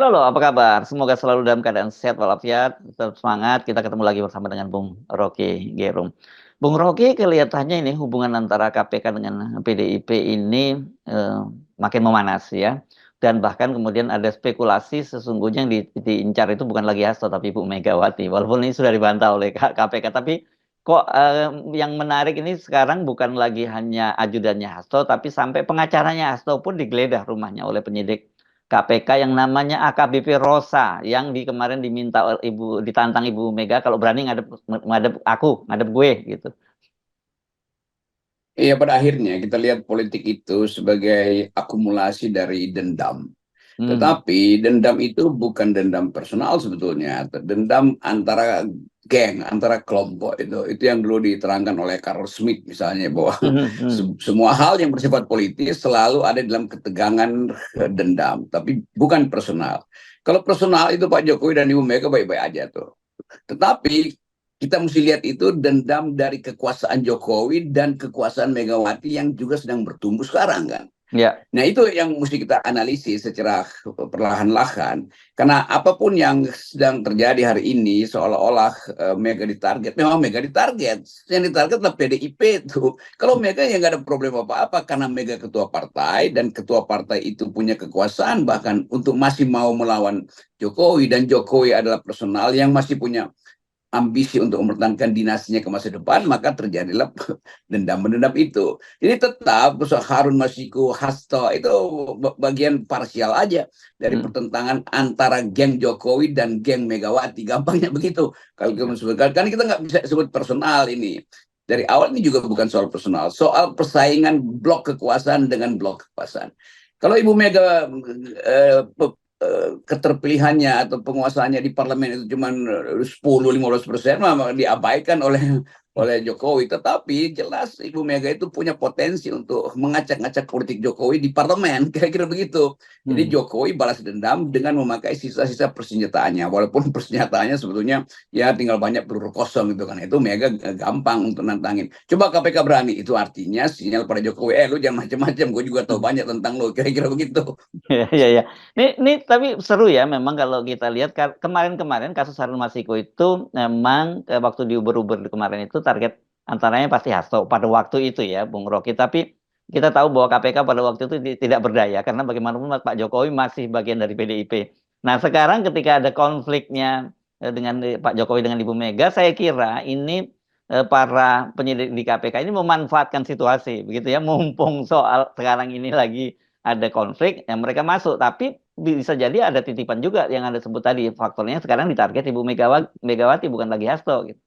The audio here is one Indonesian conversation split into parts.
Halo loh, apa kabar? Semoga selalu dalam keadaan sehat walafiat, tetap semangat. Kita ketemu lagi bersama dengan Bung Rocky Gerung. Bung Rocky, kelihatannya ini hubungan antara KPK dengan PDIP ini eh, makin memanas ya. Dan bahkan kemudian ada spekulasi sesungguhnya yang diincar itu bukan lagi Hasto tapi Ibu Megawati. Walaupun ini sudah dibantah oleh KPK, tapi kok yang menarik ini sekarang bukan lagi hanya ajudannya Hasto, tapi sampai pengacaranya Hasto pun digeledah rumahnya oleh penyidik KPK yang namanya AKBP Rosa yang kemarin diminta ditantang Ibu Mega kalau berani ngadep ngadep aku, ngadep gue gitu. Iya, pada akhirnya kita lihat politik itu sebagai akumulasi dari dendam. Hmm. Tetapi dendam itu bukan dendam personal sebetulnya, dendam antara geng, antara kelompok itu. Itu yang dulu diterangkan oleh Carl Smith misalnya bahwa Hmm. Hmm. semua hal yang bersifat politis selalu ada dalam ketegangan dendam, tapi bukan personal. Kalau personal itu Pak Jokowi dan Ibu Mega baik-baik aja tuh. Tetapi kita mesti lihat itu dendam dari kekuasaan Jokowi dan kekuasaan Megawati yang juga sedang bertumbuh sekarang kan. Ya. Nah itu yang mesti kita analisis secara perlahan-lahan. Karena apapun yang sedang terjadi hari ini seolah-olah Mega ditarget. Memang Mega ditarget. Yang ditarget adalah PDIP itu. Kalau Mega ya nggak ada problem apa-apa karena Mega ketua partai dan ketua partai itu punya kekuasaan bahkan untuk masih mau melawan Jokowi. Dan Jokowi adalah personal yang masih punya ambisi untuk mempertahankan dinastinya ke masa depan, maka terjadilah dendam-dendam itu. Jadi tetap Harun Masiku, Hasto itu bagian parsial aja dari Hmm. pertentangan antara geng Jokowi dan geng Megawati. Gampangnya begitu. Kalau kita sebutkan, kan kita nggak bisa sebut personal ini. Dari awal ini juga bukan soal personal, soal persaingan blok kekuasaan dengan blok kekuasaan. Kalau Ibu Mega keterpilihannya atau penguasaannya di parlemen itu cuma 10-15% diabaikan oleh Jokowi. Tetapi jelas Ibu Mega itu punya potensi untuk mengacak-ngacak politik Jokowi di parlemen, kira-kira begitu. Jadi Hmm. Jokowi balas dendam dengan memakai sisa-sisa persenjataannya, walaupun persenjataannya sebetulnya ya tinggal banyak peluru kosong gitu kan. Itu Mega gampang untuk nantangin. Coba KPK berani, itu artinya sinyal pada Jokowi, lu jangan macam-macam, gue juga tahu Hmm. banyak tentang lo, kira-kira begitu. Ya, ya, ya. Ini tapi seru ya memang kalau kita lihat kemarin-kemarin kasus Harun Masiku itu memang waktu diuber-uber kemarin itu target antaranya pasti Hasto pada waktu itu ya Bung Rocky. Tapi kita tahu bahwa KPK pada waktu itu tidak berdaya karena bagaimanapun Pak Jokowi masih bagian dari PDIP. Nah sekarang ketika ada konfliknya dengan Pak Jokowi dengan Ibu Mega, saya kira ini para penyidik di KPK ini memanfaatkan situasi begitu ya, mumpung soal sekarang ini lagi ada konflik yang mereka masuk, tapi bisa jadi ada titipan juga yang Anda sebut tadi, faktornya sekarang ditarget Ibu Megawati bukan lagi Hasto gitu.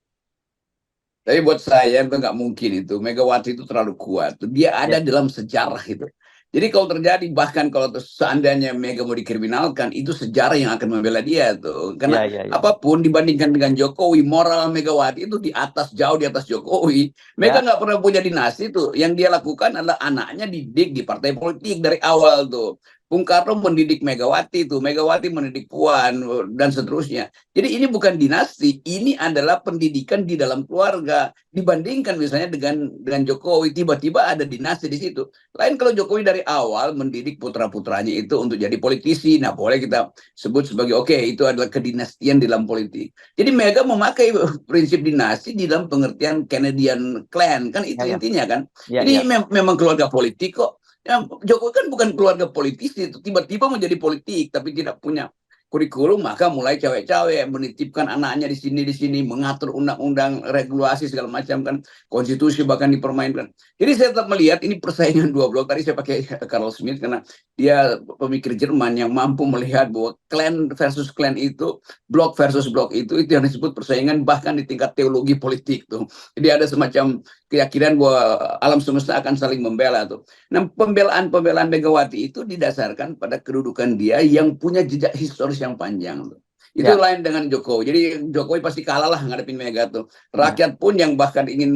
Tapi buat saya itu nggak mungkin itu. Megawati itu terlalu kuat. Dia ada Ya, dalam sejarah itu. Jadi kalau terjadi, bahkan kalau seandainya Mega mau dikriminalkan, itu sejarah yang akan membela dia tuh. Karena ya, ya, ya. apapun dibandingkan dengan Jokowi, moral Megawati itu di atas, jauh di atas Jokowi. Mega Ya. nggak pernah punya dinasti tuh. Yang dia lakukan adalah anaknya didik di partai politik dari awal tuh. Bung Karno mendidik Megawati tuh, Megawati mendidik Puan dan seterusnya. Jadi ini bukan dinasti, ini adalah pendidikan di dalam keluarga. Dibandingkan misalnya dengan Jokowi, tiba-tiba ada dinasti di situ. Lain kalau Jokowi dari awal mendidik putra-putranya itu untuk jadi politisi, nah boleh kita sebut sebagai oke, itu adalah kedinastian dalam politik. Jadi Mega memakai prinsip dinasti di dalam pengertian Canadian clan, kan Ya, itu ya. intinya kan. Ya, Ini ya. memang keluarga politik kok. Ya, Jokowi kan bukan keluarga politisi, itu tiba-tiba menjadi politik tapi tidak punya kurikulum, maka mulai cawe-cawe menitipkan anaknya di sini mengatur undang-undang, regulasi segala macam kan, konstitusi bahkan dipermainkan. Jadi saya tetap melihat ini persaingan dua blok. Tadi saya pakai Carl Smith karena dia pemikir Jerman yang mampu melihat bahwa klan versus klan itu, blok versus blok itu yang disebut persaingan bahkan di tingkat teologi politik tuh. Jadi ada semacam keyakinan bahwa alam semesta akan saling membela tuh. Nah, pembelaan Megawati itu didasarkan pada kedudukan dia yang punya jejak historis yang panjang tuh. Itu Ya. lain dengan Jokowi. Jadi Jokowi pasti kalah lah ngadepin Mega tuh. Ya. Rakyat pun yang bahkan ingin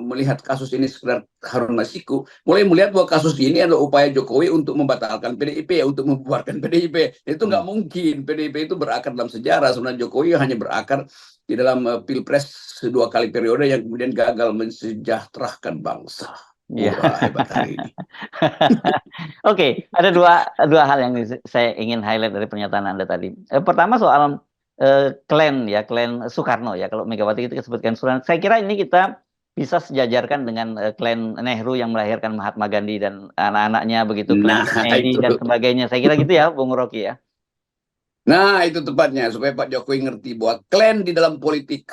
melihat kasus ini sekedar Harun Masiku, mulai melihat bahwa kasus ini adalah upaya Jokowi untuk membatalkan PDIP, untuk membubarkan PDIP. Itu Hmm. nggak mungkin. PDIP itu berakar dalam sejarah. Sebenarnya Jokowi hanya berakar di dalam pilpres dua kali periode yang kemudian gagal mensejahterakan bangsa. Iya. Wah, hebat hari ini. Oke, ada dua hal yang saya ingin highlight dari pernyataan Anda tadi. Pertama soal klan ya, klan Soekarno ya. Kalau Megawati itu disebutkan Soekarno, saya kira ini kita bisa sejajarkan dengan klan Nehru yang melahirkan Mahatma Gandhi dan anak-anaknya begitu, klan Nah, Kennedy itu. dan sebagainya. Saya kira gitu ya, Bung Rocky ya. Nah, itu tepatnya supaya Pak Jokowi ngerti bahwa klan di dalam politik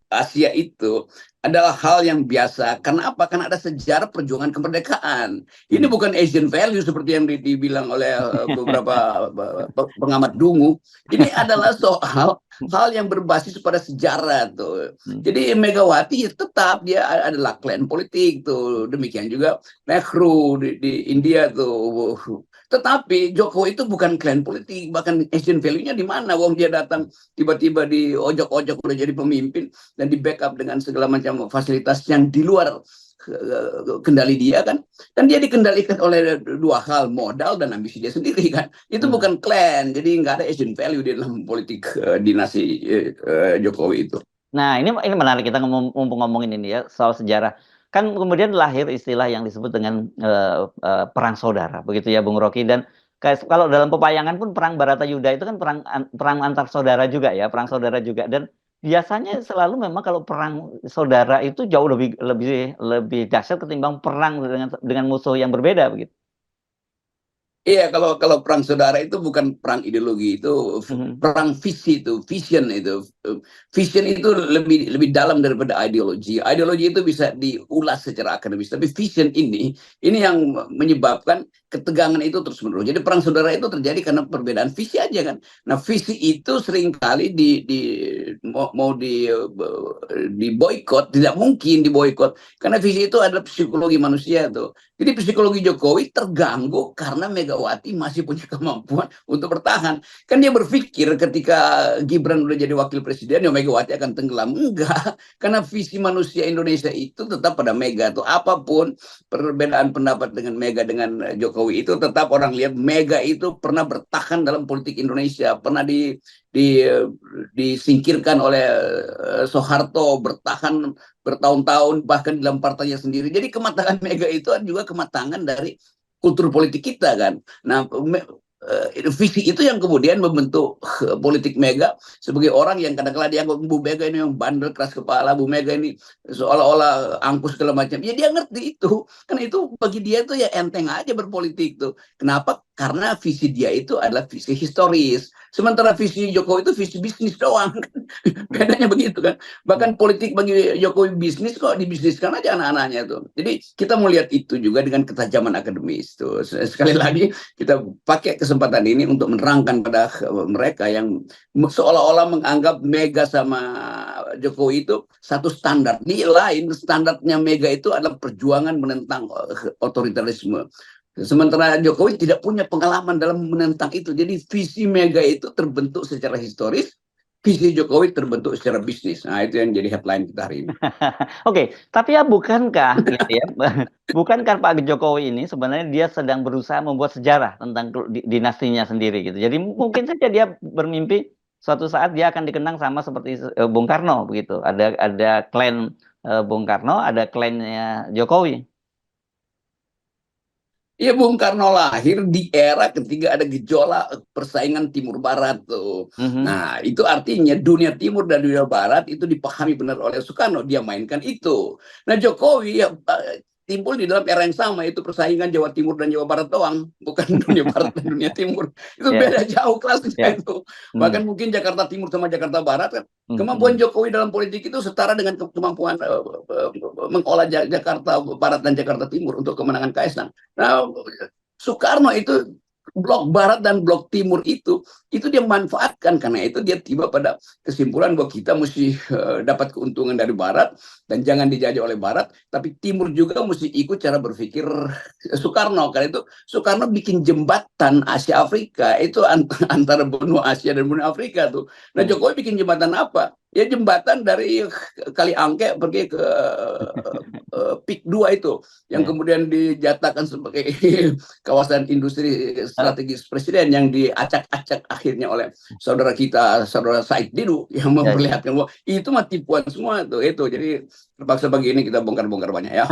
Asia itu adalah hal yang biasa. Karena apa? Karena ada sejarah perjuangan kemerdekaan. Ini Hmm. bukan Asian value seperti yang dibilang oleh beberapa pengamat dungu. Ini adalah soal hal yang berbasis pada sejarah tuh. Hmm. Jadi Megawati tetap dia adalah klan politik tuh. Demikian juga Nehru di India tuh. Tetapi Jokowi itu bukan klan politik, bahkan Asian value-nya di mana? Wong dia datang tiba-tiba di ojok-ojok udah jadi pemimpin dan di backup dengan segala macam fasilitas yang di luar kendali dia kan. Dan dia dikendalikan oleh dua hal, modal dan ambisi dia sendiri kan. Itu Hmm. bukan klan, jadi nggak ada Asian value di dalam politik dinasti Jokowi itu. Nah, ini menarik kita mumpung ngomongin ini ya soal sejarah. Kan kemudian lahir istilah yang disebut dengan perang saudara, begitu ya, Bung Rocky. Dan kalau dalam pepayangan pun perang Baratayuda itu kan perang antar saudara juga ya, perang saudara juga. Dan biasanya selalu memang kalau perang saudara itu jauh lebih lebih lebih dahsyat ketimbang perang dengan musuh yang berbeda, begitu. Iya, kalau perang saudara itu bukan perang ideologi, itu Mhm. perang visi itu, vision itu. Vision itu lebih dalam daripada ideologi. Ideologi itu bisa diulas secara akademis, tapi vision ini yang menyebabkan ketegangan itu terus menerus. Jadi perang saudara itu terjadi karena perbedaan visi aja kan. Nah, visi itu seringkali mau di boykot, tidak mungkin di boykot karena visi itu adalah psikologi manusia tuh. Jadi psikologi Jokowi terganggu karena Megawati masih punya kemampuan untuk bertahan. Kan dia berpikir ketika Gibran udah jadi wakil presiden, ya Megawati akan tenggelam. Enggak, karena visi manusia Indonesia itu tetap pada Mega. Tuh apapun perbedaan pendapat dengan Mega dengan Jokowi itu tetap orang lihat Mega itu pernah bertahan dalam politik Indonesia, pernah di disingkirkan oleh Soeharto, bertahan bertahun-tahun bahkan dalam partainya sendiri. Jadi kematangan Mega itu juga kematangan dari kultur politik kita kan. Nah, visi itu yang kemudian membentuk politik Mega sebagai orang yang kadang-kadang dianggap Bu Mega ini yang bandel keras kepala, Bu Mega ini seolah-olah angkus segala macam. Ya dia ngerti itu, karena itu bagi dia itu ya enteng aja berpolitik tuh. Kenapa? Karena visi dia itu adalah visi historis. Sementara visi Jokowi itu visi bisnis doang. Bedanya begitu kan. Bahkan politik bagi Jokowi bisnis kok dibisniskan aja anak-anaknya tuh. Jadi kita mau lihat itu juga dengan ketajaman akademis tuh. Sekali lagi kita pakai kesempatan ini untuk menerangkan pada mereka yang seolah-olah menganggap Mega sama Jokowi itu satu standar. Di lain standarnya Mega itu adalah perjuangan menentang otoritarisme. Sementara Jokowi tidak punya pengalaman dalam menentang itu. Jadi visi Mega itu terbentuk secara historis, visi Jokowi terbentuk secara bisnis. Nah, itu yang jadi headline kita hari ini. Oke, tapi ya bukankah gitu ya, bukankah Pak Jokowi ini sebenarnya dia sedang berusaha membuat sejarah tentang dinastinya sendiri gitu. Jadi mungkin saja dia bermimpi suatu saat dia akan dikenang sama seperti Bung Karno begitu. Ada klan Bung Karno, ada klannya Jokowi. Ya, Bung Karno lahir di era ketika ada gejolak persaingan Timur Barat tuh. Mhm. Nah, itu artinya dunia Timur dan dunia Barat itu dipahami benar oleh Soekarno. Dia mainkan itu. Nah, Jokowi ya timbul di dalam era yang sama, itu persaingan Jawa Timur dan Jawa Barat doang, bukan dunia Barat dan dunia Timur. Itu Ya, beda jauh kelasnya ya. itu. Hmm. Bahkan mungkin Jakarta Timur sama Jakarta Barat kan. Hmm. Kemampuan Jokowi dalam politik itu setara dengan kemampuan mengolah Jakarta Barat dan Jakarta Timur untuk kemenangan Kaisang. Nah, Soekarno itu blok barat dan blok timur itu dia manfaatkan, karena itu dia tiba pada kesimpulan bahwa kita mesti dapat keuntungan dari barat dan jangan dijajah oleh barat, tapi timur juga mesti ikut cara berpikir Soekarno. Karena itu Soekarno bikin jembatan Asia Afrika itu antara benua Asia dan benua Afrika tuh. Nah, Hmm. Jokowi bikin jembatan apa? Ya jembatan dari Kali Angke pergi ke PIK 2 itu yang Ya. kemudian dijatakan sebagai kawasan industri strategis presiden yang diacak-acak akhirnya oleh saudara kita, saudara Said Didu yang Ya, ya. memperlihatkan bahwa itu mah tipuan semua tuh itu. Jadi terpaksa begini kita bongkar-bongkar banyak ya.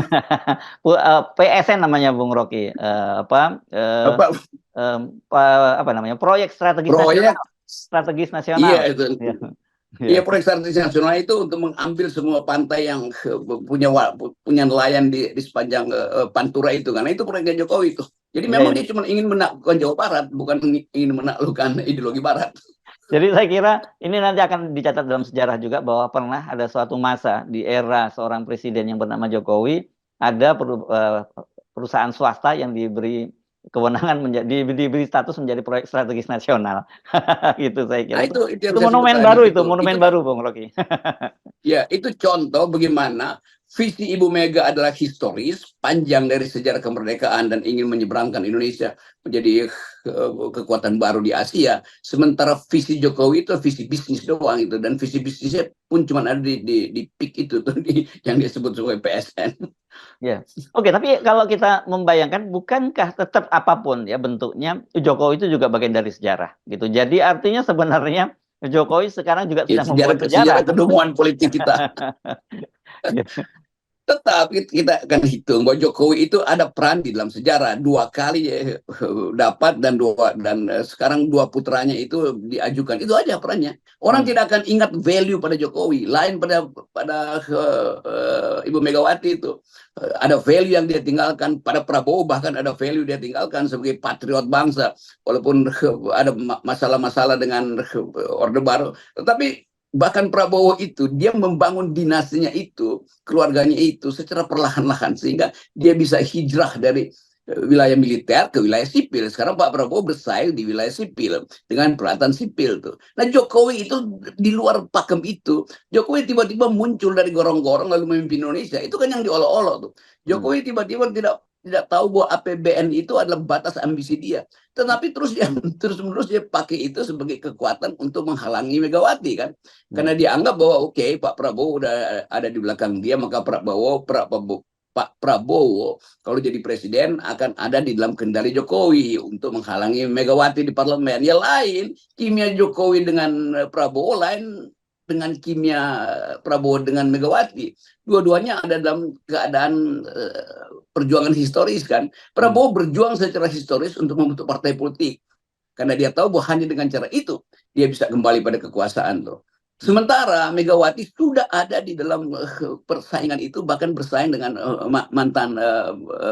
PSN namanya Bung Rocky, Apa apa namanya, proyek strategis nasional, proyek? strategis Iya nasional. itu. Ya, ya, Iya, proyek strategis nasional itu untuk mengambil semua pantai yang punya nelayan di sepanjang Pantura itu, karena itu proyeknya Jokowi itu. Jadi ya, memang ya. dia cuma ingin menaklukkan Jawa Barat, bukan ingin menaklukkan ideologi Barat. Jadi saya kira ini nanti akan dicatat dalam sejarah juga bahwa pernah ada suatu masa di era seorang presiden yang bernama Jokowi, ada perusahaan swasta yang diberi kewenangan diberi status menjadi proyek strategis nasional. Gitu saya Nah kira itu. itu yang Itu saya sebut monumen tadi baru, itu itu. monumen baru Bung Rocky. Ya, itu contoh bagaimana visi Ibu Mega adalah historis, panjang dari sejarah kemerdekaan dan ingin menyeberangkan Indonesia menjadi kekuatan baru di Asia. Sementara visi Jokowi itu visi bisnis doang itu, dan visi bisnisnya pun cuma ada di PIK itu tuh yang disebut sebagai PSN. Ya, oke. Tapi kalau kita membayangkan, bukankah tetap apapun ya bentuknya, Jokowi itu juga bagian dari sejarah, gitu. Jadi artinya sebenarnya Jokowi sekarang juga Ya, sedang membuat sejarah sejarah. kedunguan politik kita. Ya, Tetap kita akan hitung bahwa Jokowi itu ada peran di dalam sejarah, dua kali dapat, dan sekarang dua putranya itu diajukan, itu aja perannya. Orang tidak akan ingat value pada Jokowi, lain pada Ibu Megawati itu. Ada value yang dia tinggalkan, pada Prabowo bahkan ada value dia tinggalkan sebagai patriot bangsa, walaupun ada masalah-masalah dengan Orde Baru, tetapi bahkan Prabowo itu dia membangun dinastinya itu, keluarganya itu secara perlahan-lahan sehingga dia bisa hijrah dari wilayah militer ke wilayah sipil. Sekarang Pak Prabowo bersaing di wilayah sipil dengan peralatan sipil tuh. Nah Jokowi itu di luar pakem itu. Jokowi tiba-tiba muncul dari gorong-gorong lalu memimpin Indonesia. Itu kan yang diolok-olok tuh. Jokowi tiba-tiba tidak tahu bahwa APBN itu adalah batas ambisi dia. Tetapi terus-menerus dia pakai itu sebagai kekuatan untuk menghalangi Megawati kan. Karena dia anggap bahwa oke, Pak Prabowo udah ada di belakang dia, maka Pak Prabowo kalau jadi presiden akan ada di dalam kendali Jokowi untuk menghalangi Megawati di parlemen. Ya lain, kimia Jokowi dengan Prabowo lain dengan kimia Prabowo dengan Megawati. Dua-duanya ada dalam keadaan perjuangan historis kan. Prabowo berjuang secara historis untuk membentuk partai politik. Karena dia tahu bahwa hanya dengan cara itu dia bisa kembali pada kekuasaan tuh. Sementara Megawati sudah ada di dalam persaingan itu, bahkan bersaing dengan mantan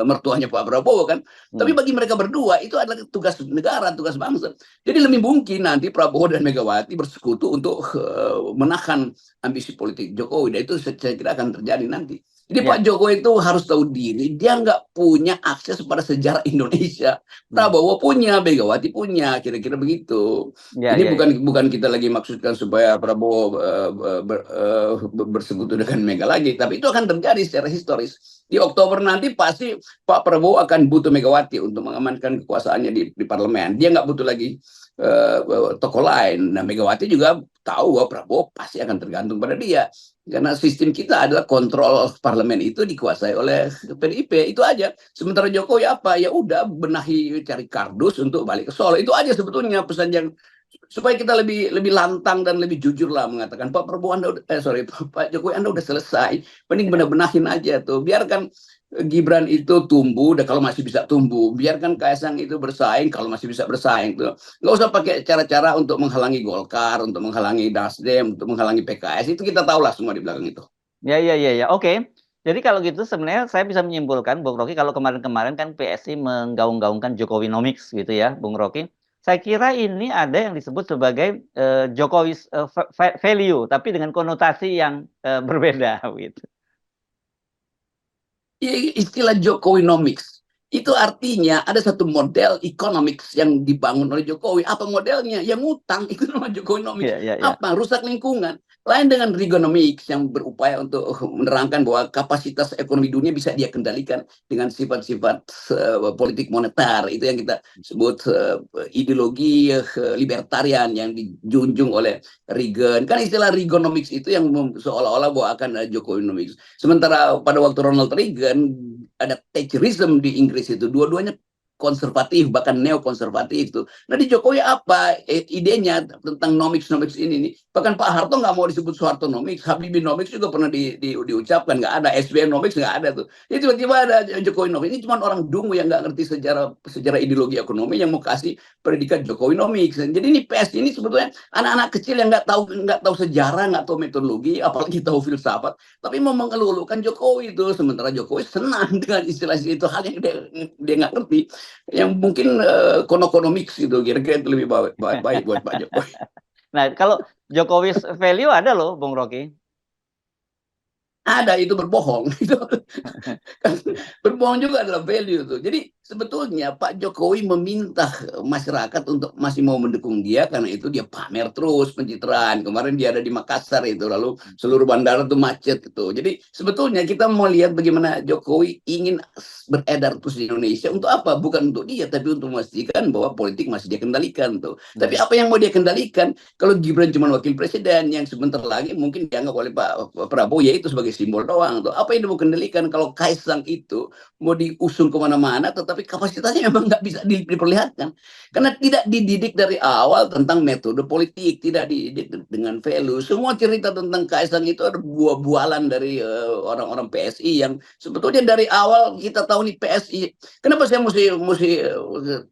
mertuanya Pak Prabowo kan. Tapi bagi mereka berdua itu adalah tugas negara, tugas bangsa. Jadi lebih mungkin nanti Prabowo dan Megawati bersekutu untuk menahan ambisi politik Jokowi. Dan itu saya kira akan terjadi nanti. Jadi Pak ya, Jokowi itu harus tahu diri, dia nggak punya akses pada sejarah Indonesia. Prabowo punya, Megawati punya, kira-kira begitu. ya, Ini ya, ya. bukan kita lagi maksudkan supaya Prabowo bersekutu dengan Mega lagi, tapi itu akan terjadi secara historis. Di Oktober nanti pasti Pak Prabowo akan butuh Megawati untuk mengamankan kekuasaannya di parlemen. Dia nggak butuh lagi tokoh lain. Nah, Megawati juga tahu bahwa Prabowo pasti akan tergantung pada dia. Karena sistem kita adalah kontrol parlemen itu dikuasai oleh PDIP, itu aja. Sementara Jokowi apa? Ya udah benahi, cari kardus untuk balik ke Solo. Itu aja sebetulnya pesan yang supaya kita lebih lantang dan lebih jujur lah mengatakan Pak Prabowo Anda Pak Jokowi Anda udah selesai, mending benar-benahin aja tuh, biarkan Gibran itu tumbuh, dan kalau masih bisa tumbuh, biarkan Kaisang itu bersaing kalau masih bisa bersaing tuh, nggak usah pakai cara-cara untuk menghalangi Golkar, untuk menghalangi Nasdem, untuk menghalangi PKS, itu kita tahu lah semua di belakang itu. Ya, ya, ya, ya. Oke. Jadi kalau gitu sebenarnya saya bisa menyimpulkan, Bung Rocky, kalau kemarin-kemarin kan PSI menggaung-gaungkan Jokowinomics gitu ya, Bung Rocky. Saya kira ini ada yang disebut sebagai Jokowi value, tapi dengan konotasi yang berbeda gitu. Istilah Jokowinomics itu artinya ada satu model economics yang dibangun oleh Jokowi. Apa modelnya? Yang ngutang, itu nama Jokowinomics. Ya, ya, ya. Apa? Rusak lingkungan. Lain dengan Reaganomics yang berupaya untuk menerangkan bahwa kapasitas ekonomi dunia bisa dia kendalikan dengan sifat-sifat politik moneter. Itu yang kita sebut ideologi libertarian yang dijunjung oleh Reagan. Kan istilah Reaganomics itu yang seolah-olah bahwa akan Jokowinomics. Sementara pada waktu Ronald Reagan ada Thatcherism di Inggris itu, dua-duanya konservatif, bahkan neokonservatif tuh. Nah di Jokowi apa idenya tentang nomics ini nih? Bahkan Pak Harto nggak mau disebut Soehartonomics, Habibinomics juga pernah diucapkan, nggak ada. SBY-nomics nggak ada tuh. Jadi tiba-tiba ada Jokowi nomics. Ini cuma orang dungu yang nggak ngerti sejarah ideologi ekonomi yang mau kasih predikat Jokowi nomics. Jadi ini PS ini sebetulnya anak-anak kecil yang nggak tahu sejarah, nggak tahu metodologi, apalagi tahu filsafat, tapi mau mengeluh-elukan Jokowi itu. Sementara Jokowi senang dengan istilah-istilah itu, hal yang dia nggak ngerti, yang mungkin konokonomics gitu, kira-kira itu lebih baik buat Pak Jokowi. Nah, kalau Jokowi's value ada loh, Bung Rocky. Ada, itu berbohong. Itu berbohong juga adalah value tuh. Jadi sebetulnya Pak Jokowi meminta masyarakat untuk masih mau mendukung dia, karena itu dia pamer terus pencitraan. Kemarin dia ada di Makassar itu, lalu seluruh bandara tuh macet gitu. Jadi sebetulnya kita mau lihat bagaimana Jokowi ingin beredar terus di Indonesia untuk apa? Bukan untuk dia, tapi untuk memastikan bahwa politik masih dia kendalikan tuh. Tapi apa yang mau dia kendalikan? Kalau Gibran cuma wakil presiden yang sebentar lagi mungkin dianggap oleh Pak Prabowo yaitu sebagai simbol doang tuh. Apa yang dia mau kendalikan? Kalau Kaisang itu mau diusung kemana-mana, tetapi kapasitasnya memang nggak bisa diperlihatkan, karena tidak dididik dari awal tentang metode politik, tidak dididik dengan value. Semua cerita tentang Kaisang itu ada buah-bualan dari orang-orang PSI yang sebetulnya dari awal kita tahu nih PSI. Kenapa saya mesti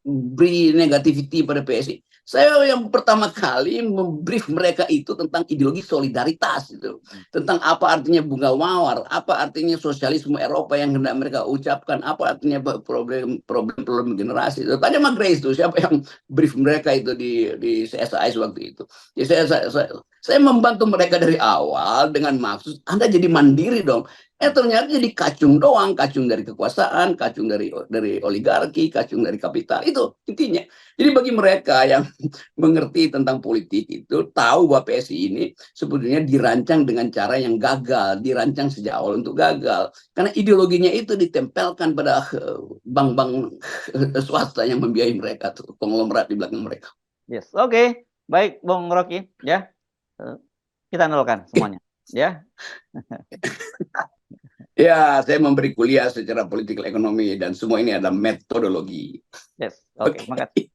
beri negativity pada PSI? Saya yang pertama kali membrief mereka itu tentang ideologi solidaritas itu, tentang apa artinya bunga mawar, apa artinya sosialisme Eropa yang hendak mereka ucapkan, apa artinya problem generasi. Tanya sama Grace tuh, siapa yang brief mereka itu di CSIS waktu itu. Jadi saya membantu mereka dari awal dengan maksud Anda jadi mandiri dong. Ternyata jadi kacung doang, kacung dari kekuasaan, kacung dari oligarki, kacung dari kapital. Itu intinya. Jadi bagi mereka yang mengerti tentang politik itu tahu bahwa PSI ini sebetulnya dirancang dengan cara yang gagal, dirancang sejak awal untuk gagal. Karena ideologinya itu ditempelkan pada bank-bank swasta yang membiayai mereka, tuh konglomerat di belakang mereka. Yes, oke. Baik, Bung Rocky, ya. Kita nolkan semuanya, ya. Ya, saya memberi kuliah secara politik ekonomi dan semua ini adalah metodologi. Yes, oke. Makasih.